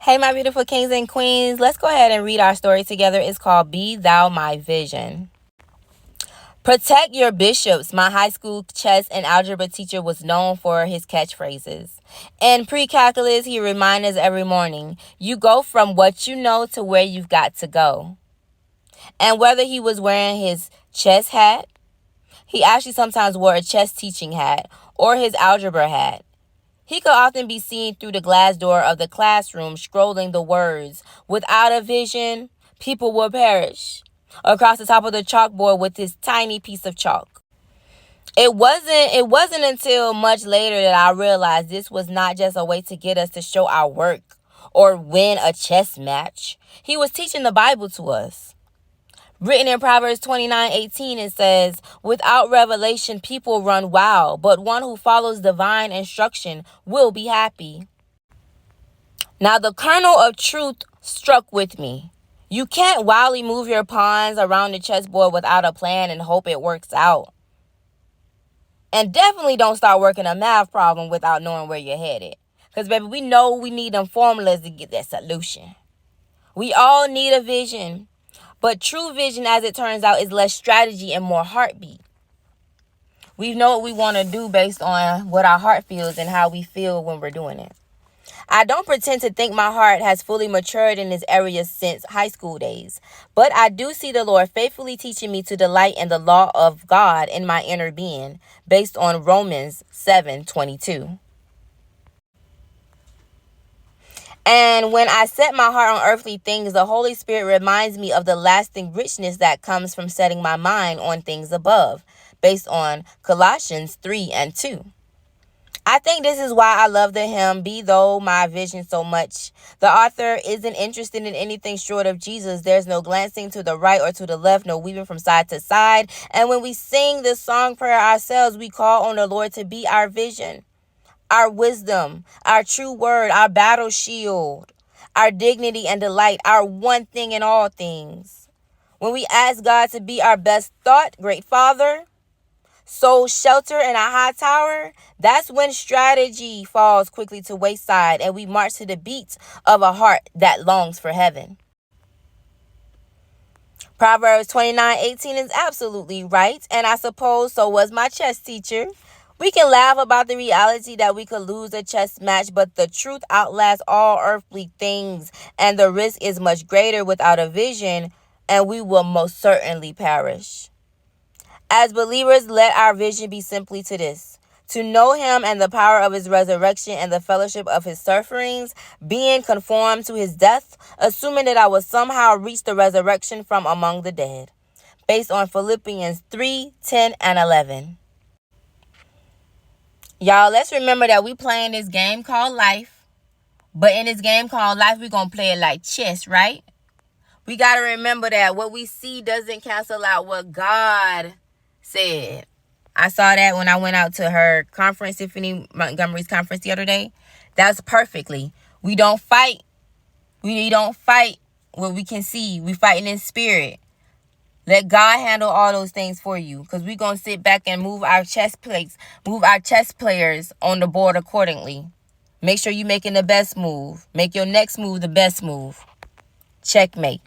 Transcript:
Hey, my beautiful kings and queens. Let's go ahead and read our story together. It's called Be Thou My Vision. Protect your bishops. My high school chess and algebra teacher was known for his catchphrases. In pre-calculus, he reminds us every morning, you go from what you know to where you've got to go. And whether he was wearing his chess hat, he actually sometimes wore a chess teaching hat, or his algebra hat. He could often be seen through the glass door of the classroom scrolling the words, "Without a vision, people will perish," across the top of the chalkboard with his tiny piece of chalk. It wasn't until much later that I realized this was not just a way to get us to show our work or win a chess match. He was teaching the Bible to us. Written in Proverbs 29:18, it says, "Without revelation, people run wild, but one who follows divine instruction will be happy." Now, the kernel of truth struck with me. You can't wildly move your pawns around the chessboard without a plan and hope it works out. And definitely don't start working a math problem without knowing where you're headed. Because, baby, we know we need them formulas to get that solution. We all need a vision. But true vision, as it turns out, is less strategy and more heartbeat. We know what we want to do based on what our heart feels and how we feel when we're doing it. I don't pretend to think my heart has fully matured in this area since high school days, but I do see the Lord faithfully teaching me to delight in the law of God in my inner being, based on Romans 7:22. And when I set my heart on earthly things, the Holy Spirit reminds me of the lasting richness that comes from setting my mind on things above, based on Colossians 3:2. I think this is why I love the hymn, "Be Thou My Vision," so much. The author isn't interested in anything short of Jesus. There's no glancing to the right or to the left, no weaving from side to side. And when we sing this song prayer ourselves, we call on the Lord to be our vision, our wisdom, our true word, our battle shield, our dignity and delight, our one thing in all things. When we ask God to be our best thought, great Father, soul shelter in a high tower, that's when strategy falls quickly to wayside and we march to the beat of a heart that longs for heaven. Proverbs 29:18 is absolutely right, and I suppose so was my chess teacher. We can laugh about the reality that we could lose a chess match, but the truth outlasts all earthly things, and the risk is much greater without a vision, and we will most certainly perish. As believers, let our vision be simply to this: to know him and the power of his resurrection and the fellowship of his sufferings, being conformed to his death, assuming that I will somehow reach the resurrection from among the dead, based on Philippians 3:10-11. Y'all, let's remember that we playing this game called life. But in this game called life, we're going to play it like chess, right? We got to remember that what we see doesn't cancel out what God said. I saw that when I went out to her conference, Tiffany Montgomery's conference the other day. That's perfectly. We don't fight. We don't fight what we can see. We fighting in spirit. Let God handle all those things for you, because we're going to sit back and move our chess players on the board accordingly. Make sure you're making the best move. Make your next move the best move. Checkmate.